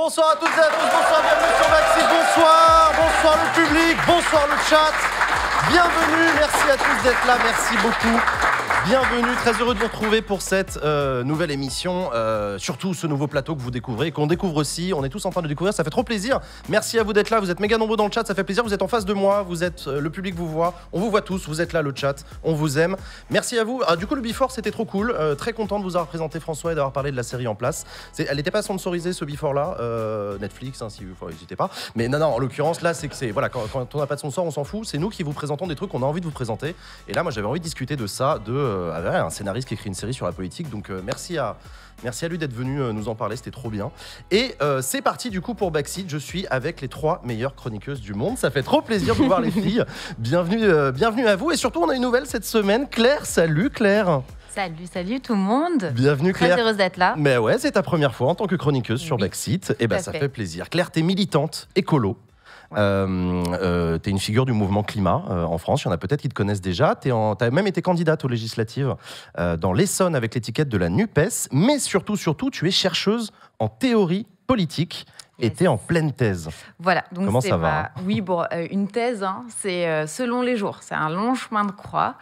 Bonsoir à toutes et à tous, bonsoir, bienvenue sur Maxi, bonsoir le public, bonsoir le chat, bienvenue, merci à tous d'être là, merci beaucoup. Bienvenue, très heureux de vous retrouver pour cette nouvelle émission, surtout ce nouveau plateau que vous découvrez, qu'on découvre aussi, on est tous en train de découvrir, ça fait trop plaisir. Merci à vous d'être là, vous êtes méga nombreux dans le chat, ça fait plaisir, vous êtes en face de moi, vous êtes, le public vous voit, on vous voit tous, vous êtes là le chat, on vous aime. Merci à vous. Du coup le Before c'était trop cool, très content de vous avoir présenté François et d'avoir parlé de la série en place. Elle n'était pas sponsorisée ce Before là, Netflix, hein, si vous n'hésitez pas. Mais non, en l'occurrence là c'est que c'est, voilà, quand on n'a pas de sponsor on s'en fout, c'est nous qui vous présentons des trucs qu'on a envie de vous présenter. Et là moi j'avais envie de discuter de ça, un scénariste qui écrit une série sur la politique, donc merci à lui d'être venu nous en parler, c'était trop bien. Et c'est parti du coup pour Backseat, je suis avec les 3 meilleures chroniqueuses du monde, ça fait trop plaisir de voir les filles. Bienvenue à vous, et surtout on a une nouvelle cette semaine, Claire, salut Claire. Salut tout le monde. Bienvenue Claire. Très heureuse d'être là. Mais ouais, c'est ta première fois en tant que chroniqueuse sur Backseat, et ça fait plaisir. Claire, t'es militante écolo. Ouais. T'es une figure du mouvement climat en France, il y en a peut-être qui te connaissent déjà. T'as même été candidate aux législatives dans l'Essonne avec l'étiquette de la NUPES, mais surtout, tu es chercheuse en théorie politique. Et t'es en pleine thèse. Voilà. Donc comment ça va? Oui, bon, une thèse, hein, c'est selon les jours. C'est un long chemin de croix.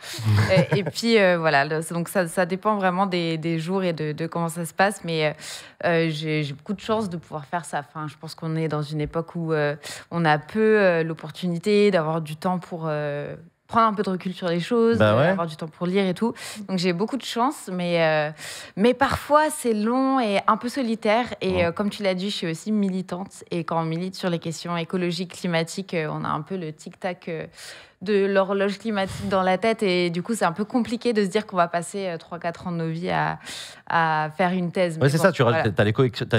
Et puis, voilà. Donc, ça dépend vraiment des jours et de comment ça se passe. Mais j'ai beaucoup de chance de pouvoir faire ça. Enfin, je pense qu'on est dans une époque où on a peu l'opportunité d'avoir du temps pour... prendre un peu de recul sur les choses, avoir du temps pour lire et tout. Donc j'ai beaucoup de chance, mais parfois c'est long et un peu solitaire. Et comme tu l'as dit, je suis aussi militante. Et quand on milite sur les questions écologiques, climatiques, on a un peu le tic-tac de l'horloge climatique dans la tête. Et du coup, c'est un peu compliqué de se dire qu'on va passer 3-4 ans de nos vies à faire une thèse. Ouais, c'est ça, t'as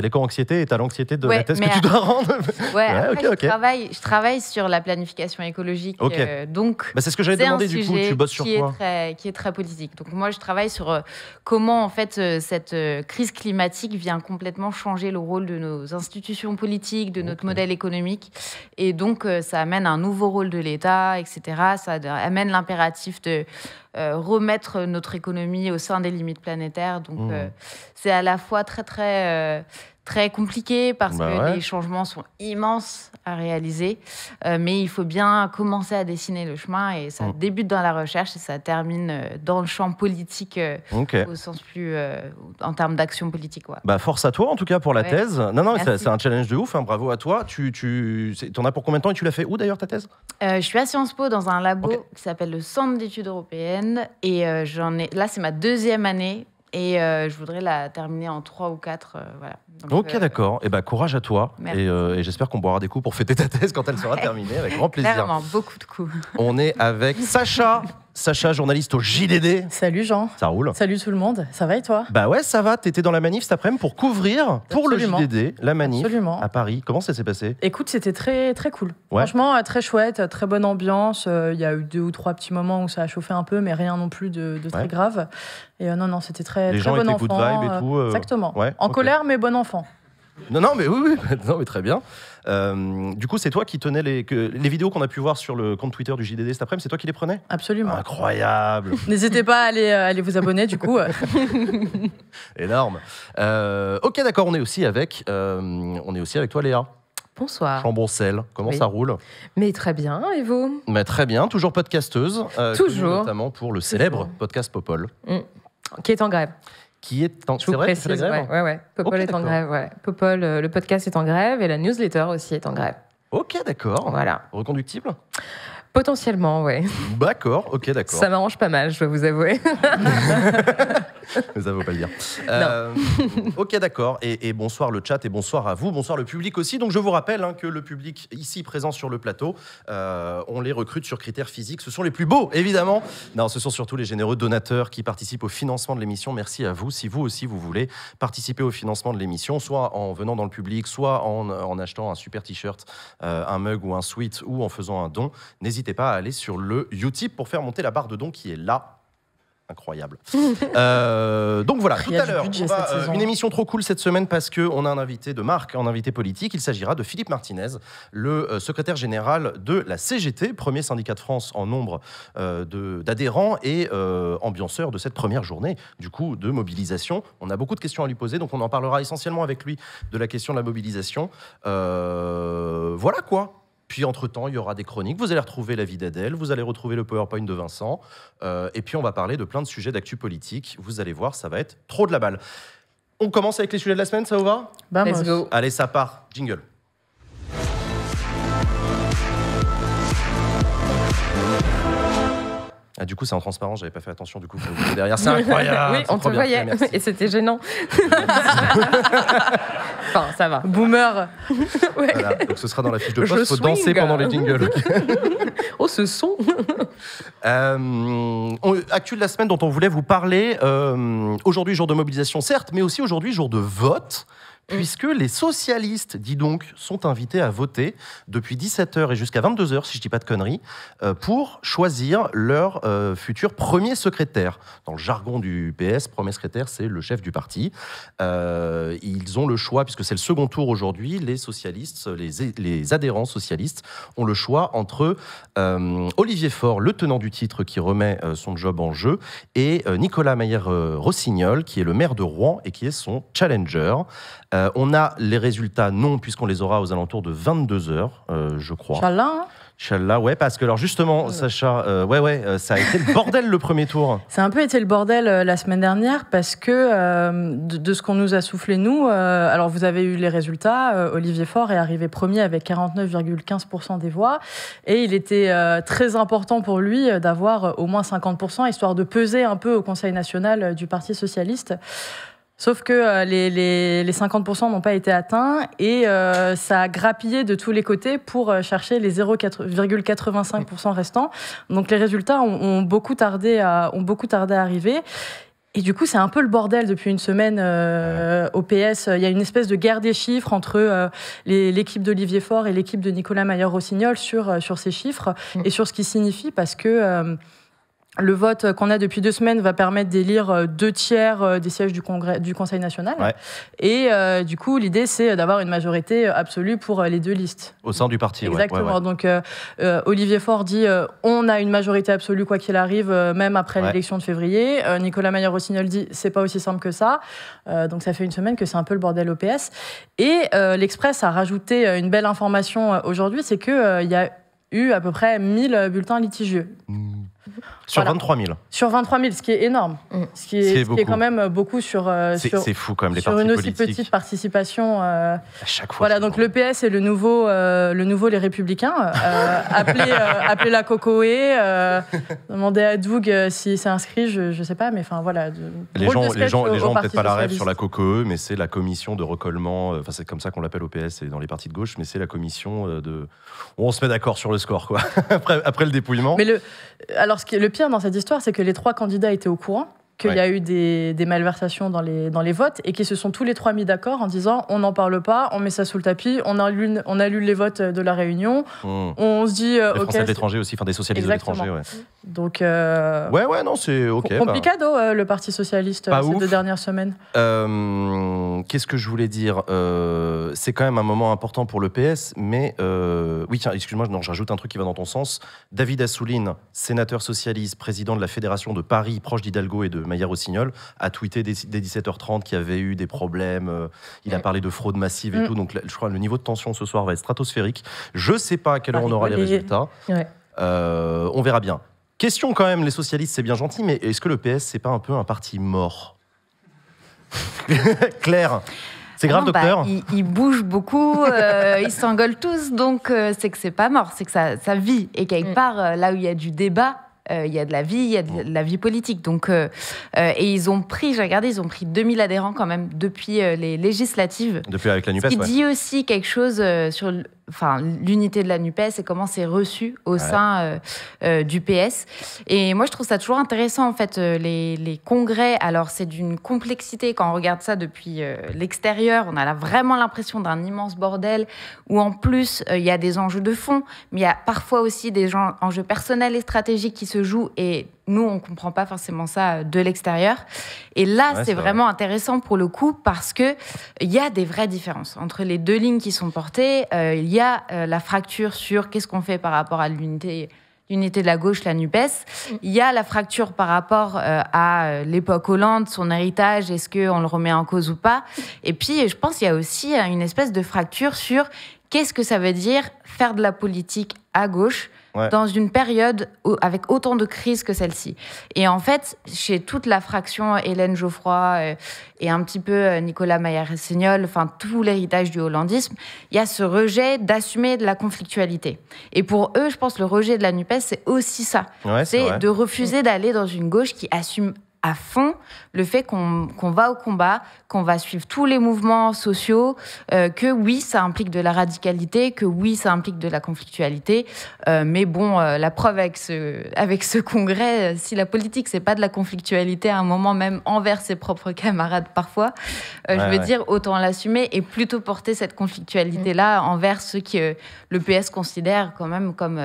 l'éco-anxiété et t'as l'anxiété de la thèse que tu dois rendre. Je travaille sur la planification écologique. Donc, c'est ce que j'allais te demander, du coup, tu bosses sur quoi? Qui est très politique. Donc moi, je travaille sur comment, en fait, cette crise climatique vient complètement changer le rôle de nos institutions politiques, de notre modèle économique. Et donc, ça amène un nouveau rôle de l'État, etc. Ça amène l'impératif de remettre notre économie au sein des limites planétaires. Donc, c'est à la fois très compliqué parce que les changements sont immenses à réaliser. Mais il faut bien commencer à dessiner le chemin, et ça débute dans la recherche et ça termine dans le champ politique au sens plus en termes d'action politique. Ouais. Force à toi en tout cas pour la thèse. Non, c'est un challenge de ouf, hein, bravo à toi. T'en as pour combien de temps et tu l'as fait où d'ailleurs ta thèse? Je suis à Sciences Po dans un labo qui s'appelle le Centre d'études européennes, et là c'est ma 2e année. Et je voudrais la terminer en 3 ou 4. Voilà. Donc, d'accord. Courage à toi. Et j'espère qu'on boira des coups pour fêter ta thèse quand elle sera terminée, avec grand plaisir. Clairement, beaucoup de coups. On est avec Sacha, journaliste au JDD. Salut Jean. Ça roule? Salut tout le monde. Ça va et toi? Ouais, ça va. T'étais dans la manif cet après-midi pour couvrir pour le JDD la manif à Paris. Comment ça s'est passé? Écoute, c'était très très cool. Ouais. Franchement, très chouette, très bonne ambiance. Il y a eu 2 ou 3 petits moments où ça a chauffé un peu, mais rien non plus de très grave. Et non, c'était très, les très gens bon étaient enfant. Good vibe et tout. Exactement. En colère, mais bon enfant. Non, mais oui, non, mais très bien. Du coup, c'est toi qui tenais les vidéos qu'on a pu voir sur le compte Twitter du JDD cet après-midi, c'est toi qui les prenais? Absolument. Incroyable. N'hésitez pas à aller vous abonner, du coup. Énorme. D'accord, on est aussi avec toi, Léa. Bonsoir. Chamboncel, comment ça roule? Mais très bien, et vous? Mais très bien, toujours podcasteuse. Toujours. Notamment pour le célèbre podcast Popol. Qui est en grève. C'est vrai, tu fais la grève? Ouais. Popol est en grève, ouais. Popol, le podcast est en grève, et la newsletter aussi est en grève. Ok, d'accord. Voilà. Reconductible? Potentiellement, ouais. D'accord, ok, d'accord. Ça m'arrange pas mal, je dois vous avouer. Mais ça ne veut pas le dire. Ok, d'accord. Et bonsoir le chat, et bonsoir à vous. Bonsoir le public aussi. Donc je vous rappelle que le public ici présent sur le plateau, on les recrute sur critères physiques. Ce sont les plus beaux, évidemment. Non, ce sont surtout les généreux donateurs qui participent au financement de l'émission. Merci à vous. Si vous aussi vous voulez participer au financement de l'émission, soit en venant dans le public, soit en achetant un super t-shirt, un mug ou un sweat, ou en faisant un don, n'hésitez pas à aller sur le Utip pour faire monter la barre de dons qui est là. Incroyable. Donc voilà, tout Il y a à du l'heure, budget cette saison. une émission trop cool cette semaine parce qu'on a un invité de marque, un invité politique. Il s'agira de Philippe Martinez, le secrétaire général de la CGT, premier syndicat de France en nombre d'adhérents et ambianceur de cette première journée du coup de mobilisation. On a beaucoup de questions à lui poser, donc on en parlera essentiellement avec lui de la question de la mobilisation. Voilà quoi. Puis, entre-temps, il y aura des chroniques. Vous allez retrouver la vie d'Adèle, vous allez retrouver le PowerPoint de Vincent. Et puis, on va parler de plein de sujets d'actu politique. Vous allez voir, ça va être trop de la balle. On commence avec les sujets de la semaine, ça vous va ? Let's go. Allez, ça part. Jingle. Ah, du coup, c'est en transparent, j'avais pas fait attention. Du coup, vous voyez derrière, c'est incroyable. Oui, c'est on trop te bien. voyait. Merci. Et c'était gênant. Enfin, ça va. Boomer. Voilà, donc ce sera dans la fiche de Je poste. Il faut swing. danser pendant les jingles. Oh, ce son. Actu de la semaine dont on voulait vous parler. Aujourd'hui, jour de mobilisation, certes, mais aussi aujourd'hui, jour de vote. Puisque les socialistes, dis donc, sont invités à voter depuis 17h et jusqu'à 22h, si je ne dis pas de conneries, pour choisir leur futur premier secrétaire. Dans le jargon du PS, premier secrétaire, c'est le chef du parti. Ils ont le choix, puisque c'est le second tour aujourd'hui, les socialistes, les adhérents socialistes ont le choix entre Olivier Faure, le tenant du titre qui remet son job en jeu, et Nicolas Mayer-Rossignol, qui est le maire de Rouen et qui est son challenger. On a les résultats, non, puisqu'on les aura aux alentours de 22h, je crois. Inch'Allah, hein. Inch'Allah, ouais, parce que alors justement, Sacha, ça a été le bordel le premier tour. Ça a un peu été le bordel la semaine dernière parce que de ce qu'on nous a soufflé, nous, alors vous avez eu les résultats, Olivier Faure est arrivé premier avec 49,15% des voix et il était très important pour lui d'avoir au moins 50%, histoire de peser un peu au Conseil national du Parti socialiste. Sauf que les 50% n'ont pas été atteints et ça a grappillé de tous les côtés pour chercher les 0,85% restants. Donc les résultats ont beaucoup tardé à arriver. Et du coup, c'est un peu le bordel depuis une semaine au PS. Il y a une espèce de guerre des chiffres entre l'équipe d'Olivier Faure et l'équipe de Nicolas Mayer-Rossignol sur ces chiffres et sur ce qui signifie parce que... le vote qu'on a depuis 2 semaines va permettre d'élire 2/3 des sièges du Conseil national. Ouais. Et du coup, l'idée, c'est d'avoir une majorité absolue pour les 2 listes. Au sein du parti, Exactement. ouais. Donc, Olivier Faure dit on a une majorité absolue, quoi qu'il arrive, même après l'élection de février. Nicolas Mayer-Rossignol dit c'est pas aussi simple que ça. Donc, ça fait une semaine que c'est un peu le bordel au PS. Et l'Express a rajouté une belle information aujourd'hui, c'est qu'il y a eu à peu près 1000 bulletins litigieux. Sur Voilà. 23 000. Sur 23 000, ce qui est énorme. Ce qui est quand même beaucoup sur C'est fou quand même, les sur partis une aussi politiques. petite participation. À chaque fois. Voilà, donc le PS est le nouveau Les Républicains. Appelez la Cocoé, demandez à Doug s'il s'est inscrit, je ne sais pas, mais enfin voilà. Les gens ont peut-être pas la rêve rêve sur la COCOE, mais c'est la commission de recollement, enfin c'est comme ça qu'on l'appelle au PS et dans les partis de gauche, mais c'est la commission de... On se met d'accord sur le score, quoi, après le dépouillement. Mais alors, le pire dans cette histoire, c'est que les 3 candidats étaient au courant qu'il y a eu des malversations dans les votes et qu'ils se sont tous les 3 mis d'accord en disant on n'en parle pas, on met ça sous le tapis, on annule les votes de la réunion, on se dit les Français de l'étranger aussi, enfin des socialistes de l'étranger, ouais. Donc non, c'est ok. Complicado le Parti socialiste ces 2 dernières semaines. Qu'est-ce que je voulais dire, c'est quand même un moment important pour le PS, mais oui, tiens, excuse-moi, je rajoute un truc qui va dans ton sens. David Assouline, sénateur socialiste, président de la Fédération de Paris, proche d'Hidalgo et de Mayer-Rossignol, a tweeté dès 17h30 qu'il y avait eu des problèmes. Il a parlé de fraude massive et tout. Donc, je crois que le niveau de tension ce soir va être stratosphérique. Je ne sais pas à quelle heure on aura les résultats. Ouais. On verra bien. Question quand même, les socialistes, c'est bien gentil, mais est-ce que le PS, c'est pas un peu un parti mort ? Claire, c'est grave, docteur. Ils bougent beaucoup, ils s'engueulent tous, donc c'est que c'est pas mort, c'est que ça vit. Et quelque part, là où il y a du débat, il y a de la vie, il y a de la vie politique. Donc, et ils ont pris 2000 adhérents quand même depuis les législatives. Depuis avec la NUPES, Ce qui dit aussi quelque chose sur l'unité de la NUPES et comment c'est reçu au sein du PS. Et moi, je trouve ça toujours intéressant, en fait, les congrès. Alors, c'est d'une complexité. Quand on regarde ça depuis l'extérieur, on a vraiment l'impression d'un immense bordel où, en plus, il y a des enjeux de fond, mais il y a parfois aussi des enjeux personnels et stratégiques qui se jouent. Et nous, on ne comprend pas forcément ça de l'extérieur. Et là, c'est vraiment intéressant pour le coup parce qu'il y a des vraies différences entre les deux lignes qui sont portées. Il y a la fracture sur qu'est-ce qu'on fait par rapport à l'unité de la gauche, la NUPES. Il y a la fracture par rapport à l'époque Hollande, son héritage, est-ce qu'on le remet en cause ou pas. Et puis, je pense qu'il y a aussi une espèce de fracture sur qu'est-ce que ça veut dire faire de la politique à gauche dans une période avec autant de crises que celle-ci. Et en fait, chez toute la fraction Hélène Geoffroy et un petit peu Nicolas Maillard-Rossignol, enfin tout l'héritage du hollandisme, il y a ce rejet d'assumer de la conflictualité. Et pour eux, je pense le rejet de la NUPES, c'est aussi ça. C'est de refuser d'aller dans une gauche qui assume à fond le fait qu'on va au combat, qu'on va suivre tous les mouvements sociaux, que oui, ça implique de la radicalité, que oui, ça implique de la conflictualité. Mais bon, la preuve avec ce congrès, si la politique, c'est pas de la conflictualité à un moment même envers ses propres camarades parfois, je veux dire, autant l'assumer et plutôt porter cette conflictualité-là envers ceux que le PS considère quand même comme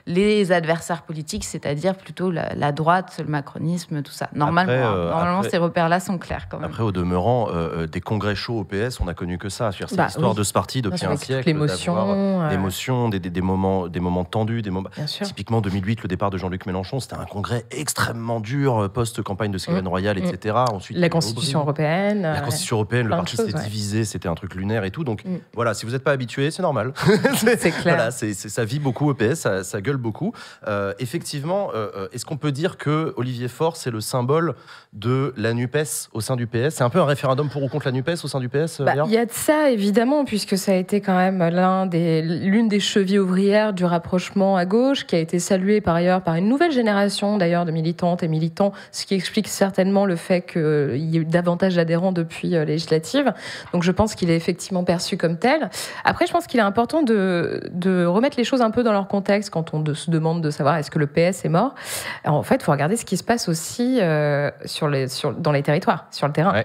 les adversaires politiques, c'est-à-dire plutôt la droite, le macronisme, tout ça. Normalement, ces repères-là sont clairs quand même. Après, au demeurant, des congrès chauds au PS, on n'a connu que ça. C'est l'histoire de ce parti depuis un siècle. L'émotion, des moments tendus, typiquement 2008, le départ de Jean-Luc Mélenchon, c'était un congrès extrêmement dur, post-campagne de Ségolène Royal, etc. Ensuite, la Constitution européenne. La Constitution européenne, le parti s'était divisé, c'était un truc lunaire et tout. Donc voilà, si vous n'êtes pas habitué, c'est normal. C'est clair. Voilà, ça vit beaucoup au PS, ça gueule beaucoup. Effectivement, est-ce qu'on peut dire que Olivier Faure, c'est le symbole de la NUPES au sein du PS? C'est un peu un référendum pour ou contre la NUPES au sein du PS? Il y a de ça, évidemment, puisque ça a été quand même l'une des chevilles ouvrières du rapprochement à gauche, qui a été saluée par ailleurs par une nouvelle génération d'ailleurs de militantes et militants, ce qui explique certainement le fait qu'il y ait eu davantage d'adhérents depuis les législatives. Donc je pense qu'il est effectivement perçu comme tel. Après, je pense qu'il est important de remettre les choses un peu dans leur contexte quand on se demande de savoir est-ce que le PS est mort. Alors, en fait, il faut regarder ce qui se passe aussi dans les territoires, sur le terrain.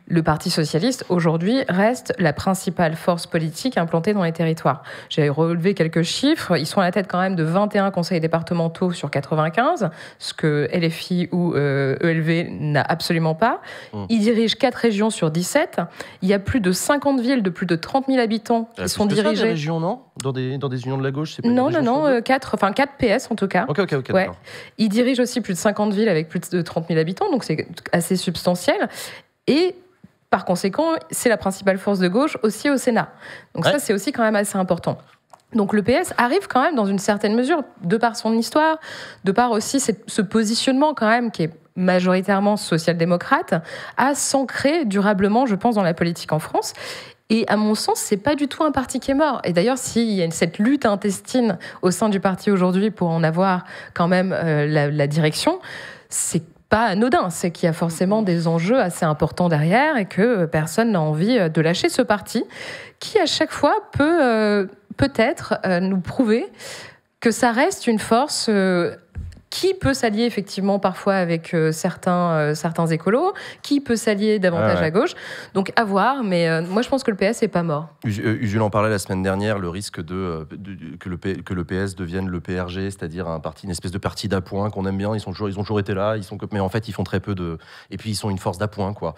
Le Parti socialiste, aujourd'hui, reste la principale force politique implantée dans les territoires. J'ai relevé quelques chiffres. Ils sont à la tête quand même de 21 conseils départementaux sur 95, ce que LFI ou ELV n'a absolument pas. Ils dirigent 4 régions sur 17. Il y a plus de 50 villes de plus de 30 000 habitants qui sont dirigées... des régions, non dans des unions de la gauche, c'est pas Non, 4 PS en tout cas. Ok, ouais. Ils dirigent aussi plus de 50 villes avec plus de 30 000 habitants, donc c'est assez substantiel. Et par conséquent, c'est la principale force de gauche aussi au Sénat. Donc ça, c'est aussi quand même assez important. Donc le PS arrive quand même dans une certaine mesure, de par son histoire, de par aussi ce positionnement quand même qui est majoritairement social-démocrate, à s'ancrer durablement, je pense, dans la politique en France. Et à mon sens, c'est pas du tout un parti qui est mort. Et d'ailleurs, s'il y a cette lutte intestine au sein du parti aujourd'hui pour en avoir quand même la direction, c'est pas anodin. C'est qu'il y a forcément des enjeux assez importants derrière et que personne n'a envie de lâcher ce parti qui, à chaque fois, peut peut-être nous prouver que ça reste une force qui peut s'allier effectivement parfois avec certains écolos, qui peut s'allier davantage à gauche. Donc à voir, mais moi je pense que le PS n'est pas mort. Usul en parlait la semaine dernière, le risque que le PS devienne le PRG, c'est-à-dire une espèce de parti d'appoint qu'on aime bien, ils ont toujours été là, mais en fait ils font très peu de... Et puis ils sont une force d'appoint, quoi.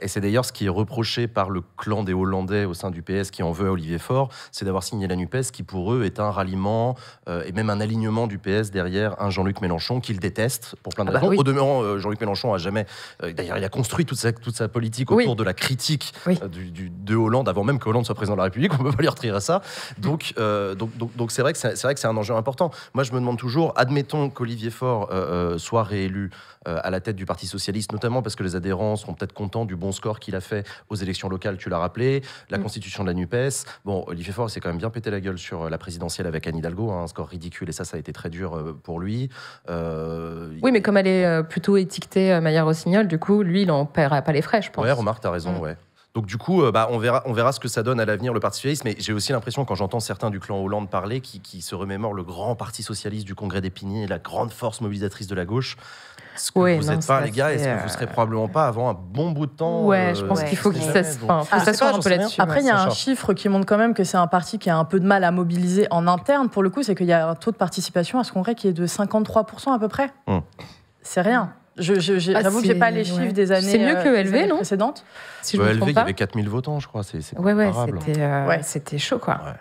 Et c'est d'ailleurs ce qui est reproché par le clan des Hollandais au sein du PS qui en veut à Olivier Faure, c'est d'avoir signé la NUPES qui pour eux est un ralliement et même un alignement du PS derrière un Jean-Luc Mélenchon qu'il déteste pour plein de raisons. Au demeurant, Jean-Luc Mélenchon a jamais... d'ailleurs, il a construit toute sa politique autour de la critique de Hollande, avant même que Hollande soit président de la République. On ne peut pas lui retirer ça. Donc c'est vrai que c'est un enjeu important. Moi, je me demande toujours, admettons qu'Olivier Faure soit réélu à la tête du Parti socialiste, notamment parce que les adhérents seront peut-être contents du bon score qu'il a fait aux élections locales, tu l'as rappelé, la constitution de la NUPES. Bon, Olivier Faure s'est quand même bien pété la gueule sur la présidentielle avec Anne Hidalgo, un score ridicule, et ça a été très dur pour lui. Oui, mais comme elle est plutôt étiquetée Maillard-Rossignol, du coup, lui, il n'en paiera pas les frais, je pense. Ouais, remarque, t'as raison, ouais. Donc du coup, on verra ce que ça donne à l'avenir, le Parti socialiste. Mais j'ai aussi l'impression, quand j'entends certains du clan Hollande parler, qui se remémorent le grand Parti socialiste du Congrès d'Épinay, la grande force mobilisatrice de la gauche. Est-ce que vous n'êtes pas, les gars, est-ce que vous serez probablement pas avant un bon bout de temps? Ouais, je pense qu'il faut que ça soit un peu là-dessus. Après, il y a un chiffre qui montre quand même que c'est un parti qui a un peu de mal à mobiliser en interne. Pour le coup, c'est qu'il y a un taux de participation à ce congrès qui est de 53% à peu près. C'est rien. J'avoue que j'ai pas les chiffres des années. C'est mieux que ELV, non précédentes. Si je me trompe ELV, il y pas. avait 4000 votants, je crois. C'est Ouais, comparable. c'était chaud, quoi. Ouais.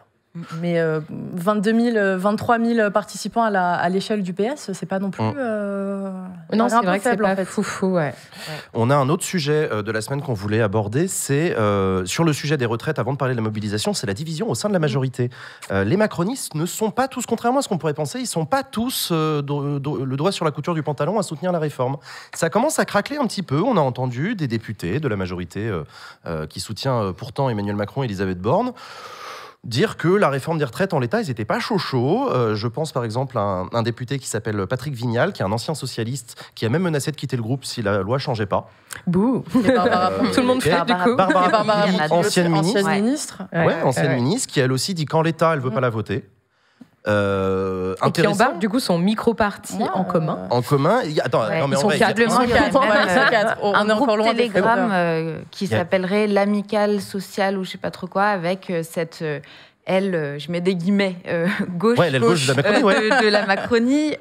Mais 23 000 participants à l'échelle du PS, c'est pas non plus. Non, c'est vrai que c'est pas foufou, ouais. On a un autre sujet de la semaine qu'on voulait aborder, c'est sur le sujet des retraites, avant de parler de la mobilisation, c'est la division au sein de la majorité. Les macronistes ne sont pas tous, contrairement à ce qu'on pourrait penser, ils sont pas tous le doigt sur la couture du pantalon à soutenir la réforme. Ça commence à craqueler un petit peu. On a entendu des députés de la majorité qui soutient pourtant Emmanuel Macron et Elisabeth Borne dire que la réforme des retraites en l'état, ils n'étaient pas chauds. Je pense par exemple à un député qui s'appelle Patrick Vignal, qui est un ancien socialiste, qui a même menacé de quitter le groupe si la loi ne changeait pas. Bouh. Tout le monde fait, du coup. Barbara Pompili, ancienne ministre. ministre. Ancienne ministre, qui elle aussi dit qu'en l'état, elle ne veut pas la voter. Et qui embarque du coup son micro-parti en commun. En commun. Attends, non, mais ils sont vrai, quatre. Un groupe Telegram qui s'appellerait l'Amicale sociale ou je sais pas trop quoi, avec cette je mets des guillemets, gauche, l'aile gauche de la Macronie, de la Macronie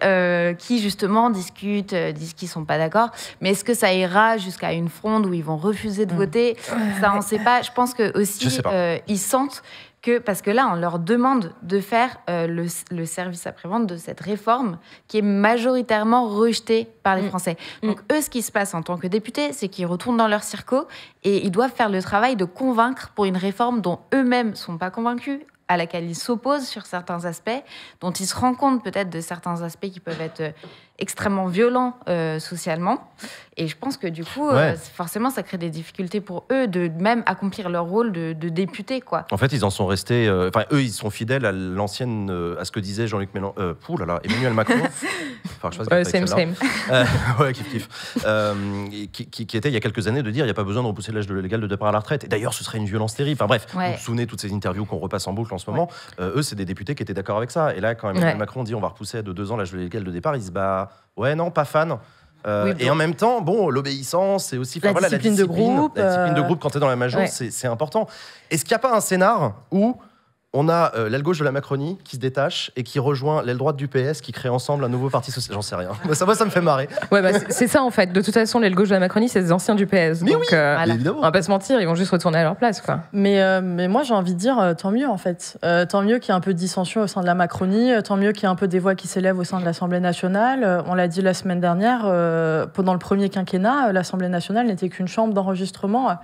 qui justement disent qu'ils sont pas d'accord. Mais est-ce que ça ira jusqu'à une fronde où ils vont refuser de voter? Ça, on sait pas. Je pense que aussi ils sentent parce que là, on leur demande de faire le service après-vente de cette réforme qui est majoritairement rejetée par les Français. Donc, eux, ce qui se passe en tant que députés, c'est qu'ils retournent dans leur circo et ils doivent faire le travail de convaincre pour une réforme dont eux-mêmes ne sont pas convaincus, à laquelle ils s'opposent sur certains aspects, dont ils se rendent compte peut-être de certains aspects qui peuvent être extrêmement violents socialement. Et je pense que du coup, forcément, ça crée des difficultés pour eux de même accomplir leur rôle de député, quoi. En fait, ils en sont restés... eux, ils sont fidèles à l'ancienne... à ce que disait Jean-Luc Mélenchon... Emmanuel Macron. Same. Kiff. Qui était, il y a quelques années, de dire il n'y a pas besoin de repousser l'âge légal de départ à la retraite. Et d'ailleurs, ce serait une violence terrible. Enfin bref, vous vous souvenez de toutes ces interviews qu'on repasse en boucle en ce moment. Eux, c'est des députés qui étaient d'accord avec ça. Et là, quand Emmanuel Macron dit on va repousser de 2 ans l'âge légal de départ, ils se disent ouais, non, pas fan. Et en même temps, l'obéissance, c'est aussi la discipline de groupe. La discipline de groupe quand tu es dans la major, c'est important. Est-ce qu'il n'y a pas un scénar où on a l'aile gauche de la Macronie qui se détache et qui rejoint l'aile droite du PS qui crée ensemble un nouveau parti social? J'en sais rien. Ça me fait marrer. C'est ça en fait. De toute façon, l'aile gauche de la Macronie, c'est des anciens du PS. Mais donc, évidemment. On va pas se mentir, ils vont juste retourner à leur place, quoi. Mais moi, j'ai envie de dire tant mieux en fait. Tant mieux qu'il y ait un peu de dissension au sein de la Macronie. Tant mieux qu'il y ait un peu des voix qui s'élèvent au sein de l'Assemblée nationale. On l'a dit la semaine dernière, pendant le premier quinquennat, l'Assemblée nationale n'était qu'une chambre d'enregistrement.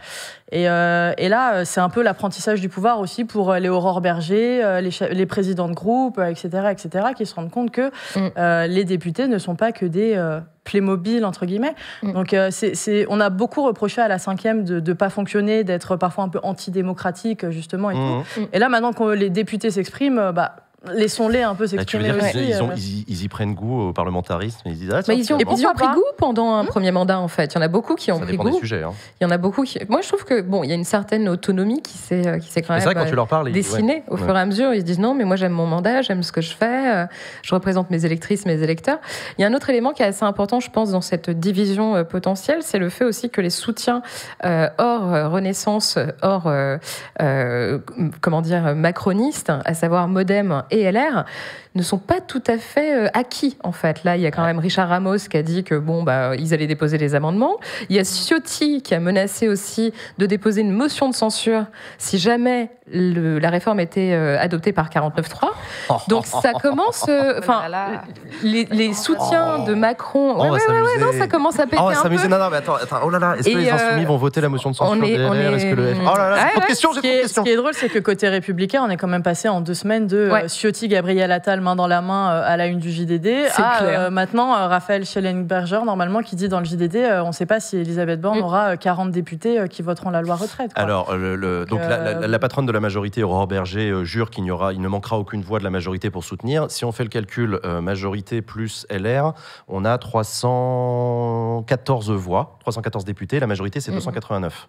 Et là, c'est un peu l'apprentissage du pouvoir aussi pour les Aurore Berger, les présidents de groupe, etc., qui se rendent compte que les députés ne sont pas que des Playmobil, entre guillemets. Donc, on a beaucoup reproché à la 5e de ne pas fonctionner, d'être parfois un peu antidémocratique, justement, et tout. Et là, maintenant que les députés s'expriment, laissons-les un peu s'exprimer aussi. Ils y prennent goût au parlementarisme. Ils disent, ils ont pris goût pendant un premier mandat, en fait. Il y en a beaucoup qui ont pris goût. Sujets, Il y en a beaucoup qui... Moi, je trouve que il y a une certaine autonomie qui s'est quand même quand tu leur parles, dessinée au fur et à mesure. Ils se disent non, mais moi j'aime mon mandat, j'aime ce que je fais, je représente mes électrices, mes électeurs. Il y a un autre élément qui est assez important, je pense, dans cette division potentielle, c'est le fait aussi que les soutiens hors Renaissance, hors macronistes, à savoir Modem et LR, ne sont pas tout à fait acquis, en fait. Là, il y a quand même Richard Ramos qui a dit que ils allaient déposer les amendements. Il y a Ciotti qui a menacé aussi de déposer une motion de censure si jamais la réforme était adoptée par 49.3. Donc ça commence... les soutiens de Macron... ça commence à péter un peu. Non, mais attends. Oh là là, est-ce que les Insoumis vont voter la motion de censure Est-ce que le... Oh là là, j'ai trop de questions, Ce qui est drôle, c'est que côté républicain, on est quand même passé en 2 semaines de Ciotti, Gabriel Attal, main dans la main à la une du JDD, maintenant Raphaël Schellenberger, normalement, qui dit dans le JDD, on ne sait pas si Elisabeth Borne aura 40 députés qui voteront la loi retraite. Quoi. Alors, donc la patronne de la majorité, Aurore Berger, jure qu'il ne manquera aucune voix de la majorité pour soutenir. Si on fait le calcul, majorité plus LR, on a 314 voix, 314 députés, la majorité c'est 289.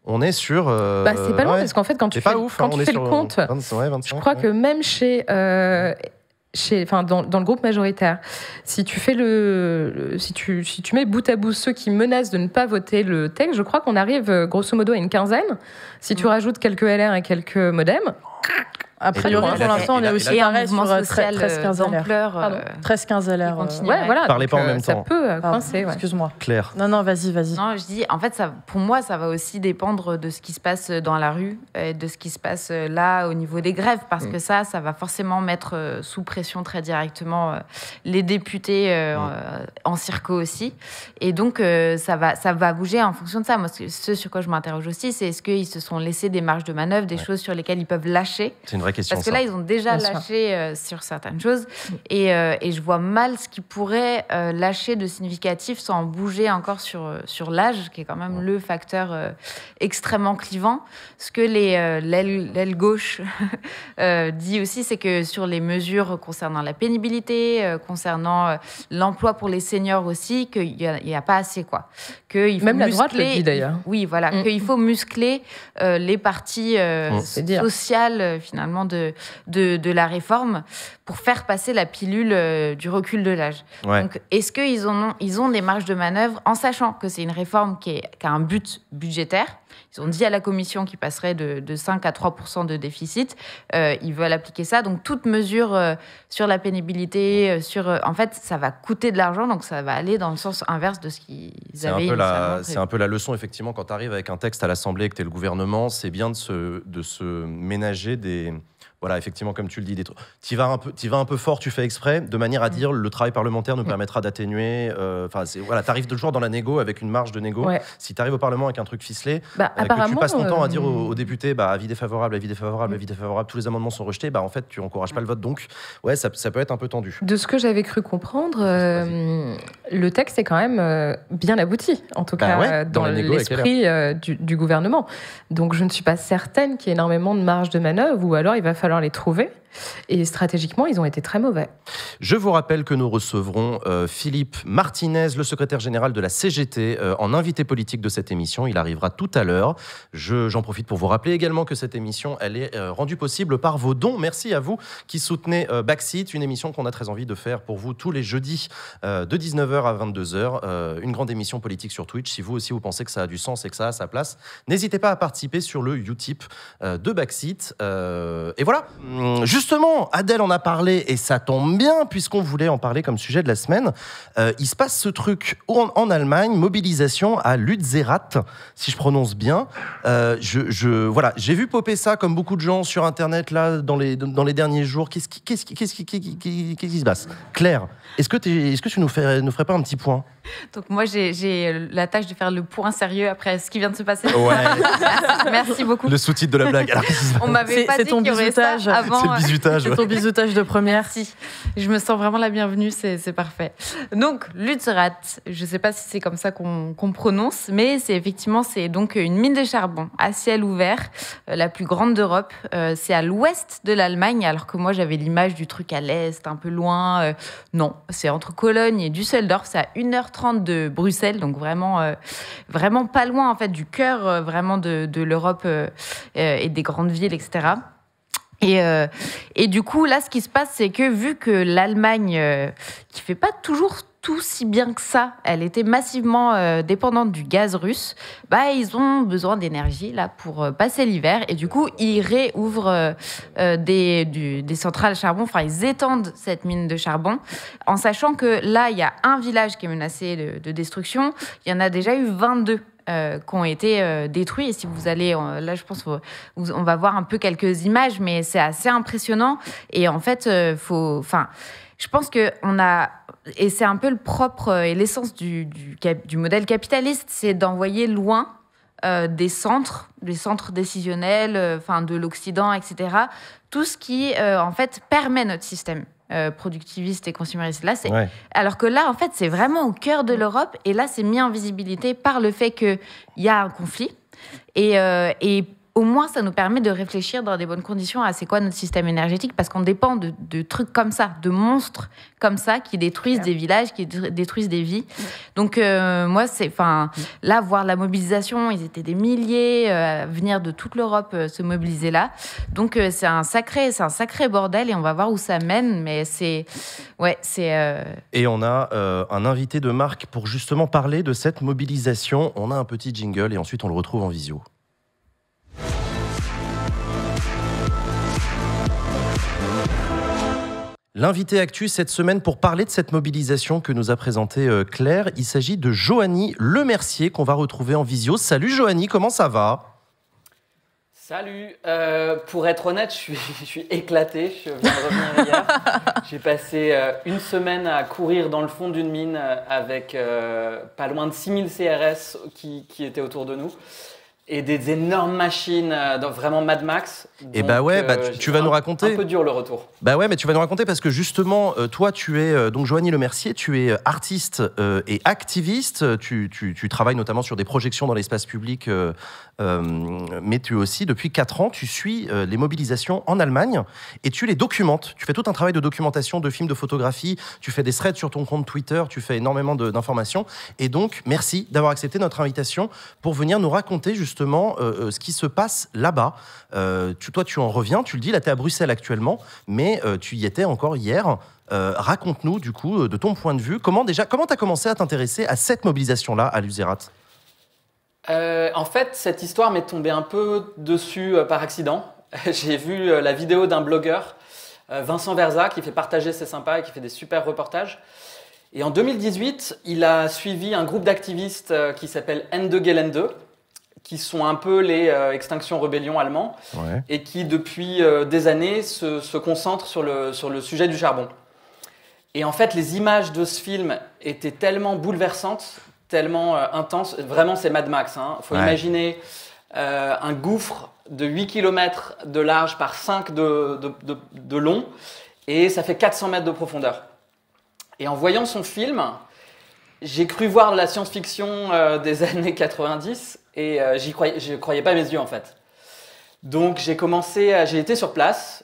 On est sur... c'est pas loin, parce qu'en fait, quand tu fais le compte, 25, je crois que même dans le groupe majoritaire, si tu fais si tu mets bout à bout ceux qui menacent de ne pas voter le texte, je crois qu'on arrive grosso modo à une quinzaine. Si tu rajoutes quelques LR et quelques Modem, A priori, pour l'instant, on est aussi pareil sur 13-15 LR. 13-15 LR. Ouais, voilà. Parlez pas en même temps. Ça peut coincer. Excuse-moi. Claire. Non, vas-y. Non, je dis, en fait, pour moi, ça va aussi dépendre de ce qui se passe dans la rue, et de ce qui se passe là au niveau des grèves, parce que ça va forcément mettre sous pression très directement les députés en circo aussi. Et donc, ça va bouger en fonction de ça. Moi, ce sur quoi je m'interroge aussi, c'est est-ce qu'ils se sont laissés des marges de manœuvre, des choses sur lesquelles ils peuvent lâcher. C'est une vraie question. Parce que là, ils ont déjà lâché sur certaines choses. Et je vois mal ce qu'ils pourraient lâcher de significatif sans bouger encore sur l'âge, qui est quand même le facteur extrêmement clivant. Ce que l'aile gauche dit aussi, c'est que sur les mesures concernant la pénibilité, concernant l'emploi pour les seniors aussi, qu'il n'y a pas assez, quoi. Qu'il faut même la droite le dit d'ailleurs. Oui, voilà. Qu'il faut muscler les parties sociales, finalement, de la réforme pour faire passer la pilule du recul de l'âge. Ouais. Donc, est-ce qu'ils ont des marges de manœuvre en sachant que c'est une réforme qui a un but budgétaire? Ils ont dit à la Commission qu'ils passeraient de 5 à 3% de déficit. Ils veulent appliquer ça. Donc, toute mesure sur la pénibilité, en fait, ça va coûter de l'argent. Donc, ça va aller dans le sens inverse de ce qu'ils avaient initialement prévu. C'est un peu la leçon, effectivement, quand tu arrives avec un texte à l'Assemblée et que tu es le gouvernement, c'est bien de se ménager des... Voilà, effectivement, comme tu le dis, tu vas un peu fort, tu fais exprès, de manière à dire le travail parlementaire nous permettra d'atténuer. Tu arrives toujours dans la négo avec une marge de négo. Ouais. Si tu arrives au Parlement avec un truc ficelé, que tu passes ton temps à dire aux députés avis défavorable, avis défavorable, avis défavorable, tous les amendements sont rejetés, en fait, tu n'encourages pas le vote. Donc, ouais, ça peut être un peu tendu. De ce que j'avais cru comprendre, le texte est quand même bien abouti, en tout cas dans l'esprit du gouvernement. Donc, je ne suis pas certaine qu'il y ait énormément de marge de manœuvre, ou alors il va falloir les trouver. Et stratégiquement, ils ont été très mauvais. Je vous rappelle que nous recevrons Philippe Martinez, le secrétaire général de la CGT, en invité politique de cette émission. Il arrivera tout à l'heure. J'en profite pour vous rappeler également que cette émission, elle est rendue possible par vos dons. Merci à vous qui soutenez Backseat, une émission qu'on a très envie de faire pour vous tous les jeudis de 19h à 22h. Une grande émission politique sur Twitch. Si vous aussi, vous pensez que ça a du sens et que ça a sa place, n'hésitez pas à participer sur le Utip de Backseat. Et voilà. Justement, Adèle en a parlé et ça tombe bien puisqu'on voulait en parler comme sujet de la semaine. Il se passe ce truc en Allemagne, mobilisation à Lützerath, si je prononce bien. Voilà, j'ai vu popper ça comme beaucoup de gens sur Internet là dans les derniers jours. Qu'est-ce qui se passe? Claire, est-ce que tu nous ferais pas un petit point? Donc moi, j'ai la tâche de faire le point sérieux après ce qui vient de se passer. Ouais. Merci beaucoup. Le sous-titre de la blague. Alors, on m'avait pas dit qu'il y aurait ça avant. C'est le bizutage. C'est ton bizutage de première. Merci. Je me sens vraiment la bienvenue, c'est parfait. Donc, Lützerath, je ne sais pas si c'est comme ça qu'on prononce, mais c'est donc une mine de charbon à ciel ouvert, la plus grande d'Europe. C'est à l'ouest de l'Allemagne, alors que moi, j'avais l'image du truc à l'est, un peu loin. Non, c'est entre Cologne et Düsseldorf, c'est à 1h30 de Bruxelles, donc vraiment pas loin en fait du cœur vraiment de l'Europe et des grandes villes, etc. Et du coup, là, ce qui se passe, c'est que vu que l'Allemagne, qui fait pas toujours tout si bien que ça, elle était massivement dépendante du gaz russe, ils ont besoin d'énergie là pour passer l'hiver. Et du coup, ils réouvrent des centrales à charbon, enfin, ils étendent cette mine de charbon, en sachant que là, il y a un village qui est menacé de destruction. Il y en a déjà eu 22 qui ont été détruits. Et si vous allez, là, je pense on va voir un peu quelques images, mais c'est assez impressionnant. Et en fait, je pense qu'on a... Et c'est un peu le propre et l'essence du modèle capitaliste, c'est d'envoyer loin des centres décisionnels, de l'Occident, etc. Tout ce qui, en fait, permet notre système productiviste et consumériste. Là, alors que là, en fait, c'est vraiment au cœur de l'Europe. Et là, c'est mis en visibilité par le fait qu'il y a un conflit. Et au moins, ça nous permet de réfléchir dans des bonnes conditions à c'est quoi notre système énergétique, parce qu'on dépend de trucs comme ça, de monstres comme ça, qui détruisent des villages, qui détruisent des vies. Donc, moi, là, voir la mobilisation, ils étaient des milliers à venir de toute l'Europe se mobiliser là. Donc, c'est un sacré bordel et on va voir où ça mène, mais c'est... Et on a un invité de marque pour justement parler de cette mobilisation. On a un petit jingle et ensuite, on le retrouve en visio. L'invité actu cette semaine pour parler de cette mobilisation que nous a présentée Claire, il s'agit de Joanie Lemercier qu'on va retrouver en visio. Salut Joanie, comment ça va ? Salut, pour être honnête, je suis éclaté, je viens de revenir hier. J'ai passé une semaine à courir dans le fond d'une mine avec pas loin de 6000 CRS qui étaient autour de nous. Et des énormes machines, vraiment Mad Max. Et bah ouais, tu vas nous raconter. Un peu dur le retour. Bah ouais, mais tu vas nous raconter parce que justement, toi, tu es donc Joanie Lemercier, tu es artiste et activiste. Tu travailles notamment sur des projections dans l'espace public, mais tu aussi, depuis 4 ans, tu suis les mobilisations en Allemagne et tu les documentes. Tu fais tout un travail de documentation, de films, de photographie. Tu fais des threads sur ton compte Twitter. Tu fais énormément d'informations. Et donc, merci d'avoir accepté notre invitation pour venir nous raconter justement ce qui se passe là-bas. Toi, tu en reviens, tu le dis, là, tu es à Bruxelles actuellement, mais tu y étais encore hier. Raconte-nous, du coup, de ton point de vue, comment tu as commencé à t'intéresser à cette mobilisation-là à Lützerath ? En fait, cette histoire m'est tombée un peu dessus par accident. J'ai vu la vidéo d'un blogueur, Vincent Verza, qui fait partager, c'est sympa, et qui fait des super reportages. Et en 2018, il a suivi un groupe d'activistes qui s'appelle Ende Gelände, qui sont un peu les Extinction Rebellion allemands, ouais. Et qui, depuis des années, se concentrent sur le sujet du charbon. Et en fait, les images de ce film étaient tellement bouleversantes, tellement intenses. Vraiment, c'est Mad Max. Il faut imaginer un gouffre de 8 km de large par 5 de long, et ça fait 400 mètres de profondeur. Et en voyant son film, j'ai cru voir la science-fiction des années 90, et je croyais pas à mes yeux en fait. Donc j'ai été sur place,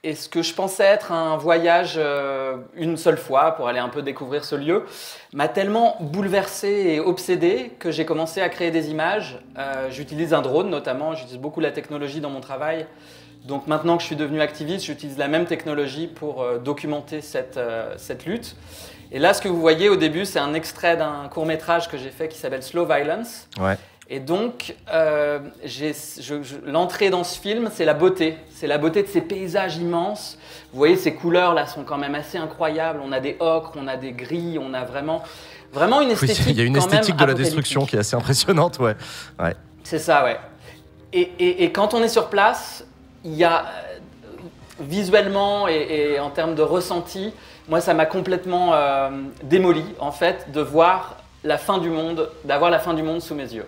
et ce que je pensais être un voyage une seule fois pour aller un peu découvrir ce lieu m'a tellement bouleversé et obsédé que j'ai commencé à créer des images. J'utilise un drone notamment, j'utilise beaucoup la technologie dans mon travail. Donc maintenant que je suis devenu activiste, j'utilise la même technologie pour documenter cette lutte. Et là, ce que vous voyez au début, c'est un extrait d'un court-métrage que j'ai fait qui s'appelle Slow Violence. Ouais. Et donc, l'entrée dans ce film, c'est la beauté. C'est la beauté de ces paysages immenses. Vous voyez, ces couleurs-là sont quand même assez incroyables. On a des ocres, on a des gris, on a vraiment une esthétique. Il y a une esthétique de la destruction qui est assez impressionnante, ouais. C'est ça, ouais. Et quand on est sur place, il y a visuellement et en termes de ressenti, moi, ça m'a complètement démoli, en fait, de voir d'avoir la fin du monde sous mes yeux.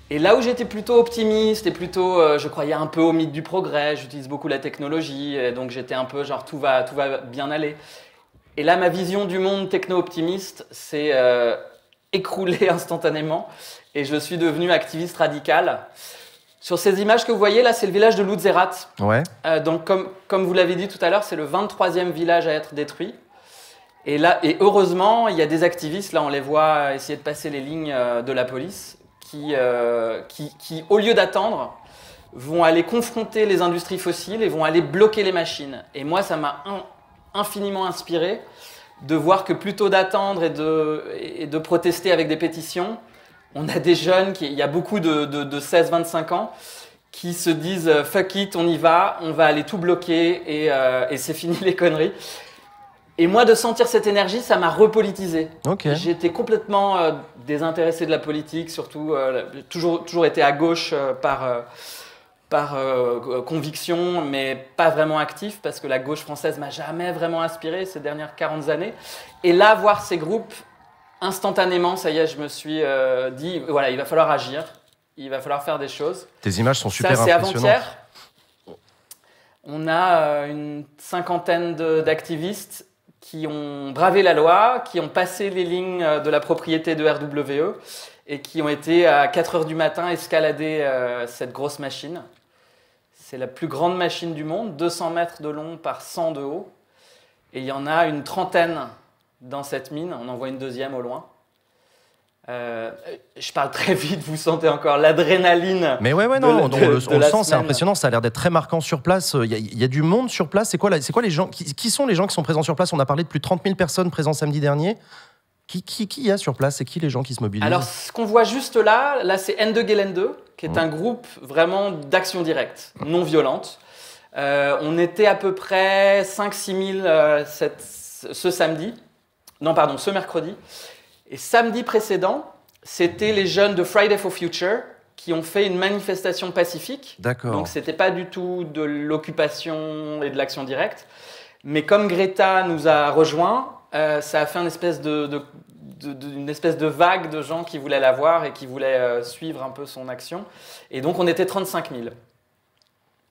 Et là où j'étais plutôt optimiste et plutôt, je croyais un peu au mythe du progrès, j'utilise beaucoup la technologie, et donc j'étais un peu genre tout va bien aller. Et là, ma vision du monde techno-optimiste s'est écroulée instantanément, et je suis devenu activiste radical. Sur ces images que vous voyez, là, c'est le village de Lützerath. Ouais. Donc, comme vous l'avez dit tout à l'heure, c'est le 23e village à être détruit. Et heureusement, il y a des activistes, là, on les voit essayer de passer les lignes de la police, qui, au lieu d'attendre, vont aller confronter les industries fossiles et vont aller bloquer les machines. Et moi, ça m'a infiniment inspiré de voir que plutôt d'attendre et de protester avec des pétitions, on a des jeunes, il y a beaucoup de 16-25 ans, qui se disent « fuck it, on y va, on va aller tout bloquer et c'est fini les conneries ». Et moi, de sentir cette énergie, ça m'a repolitisé. Okay. J'étais complètement désintéressé de la politique, surtout toujours été à gauche par conviction, mais pas vraiment actif, parce que la gauche française m'a jamais vraiment inspiré ces dernières 40 années. Et là, voir ces groupes, instantanément, ça y est, je me suis dit, voilà, il va falloir agir, il va falloir faire des choses. Tes images sont super impressionnantes. Ça, c'est avant-hier. On a une 50aine d'activistes qui ont bravé la loi, qui ont passé les lignes de la propriété de RWE et qui ont été à 4 heures du matin escalader cette grosse machine. C'est la plus grande machine du monde, 200 mètres de long par 100 de haut. Et il y en a une trentaine dans cette mine, on en voit une deuxième au loin. Je parle très vite, vous sentez encore l'adrénaline. Mais ouais, non, on le sent, c'est impressionnant, ça a l'air d'être très marquant sur place. Il y a du monde sur place. C'est quoi les gens qui sont les gens qui sont présents sur place? On a parlé de plus de 30 000 personnes présentes samedi dernier. Qui y a sur place? C'est qui les gens qui se mobilisent? Alors, ce qu'on voit juste là c'est Ende Gelände, qui est un groupe vraiment d'action directe, non violente. On était à peu près 5-6 000 ce samedi. Non, pardon, ce mercredi. Et samedi précédent, c'était les jeunes de Friday for Future qui ont fait une manifestation pacifique. D'accord. Donc, ce n'était pas du tout de l'occupation et de l'action directe. Mais comme Greta nous a rejoints, ça a fait une espèce de vague de gens qui voulaient la voir et qui voulaient suivre un peu son action. Et donc, on était 35 000.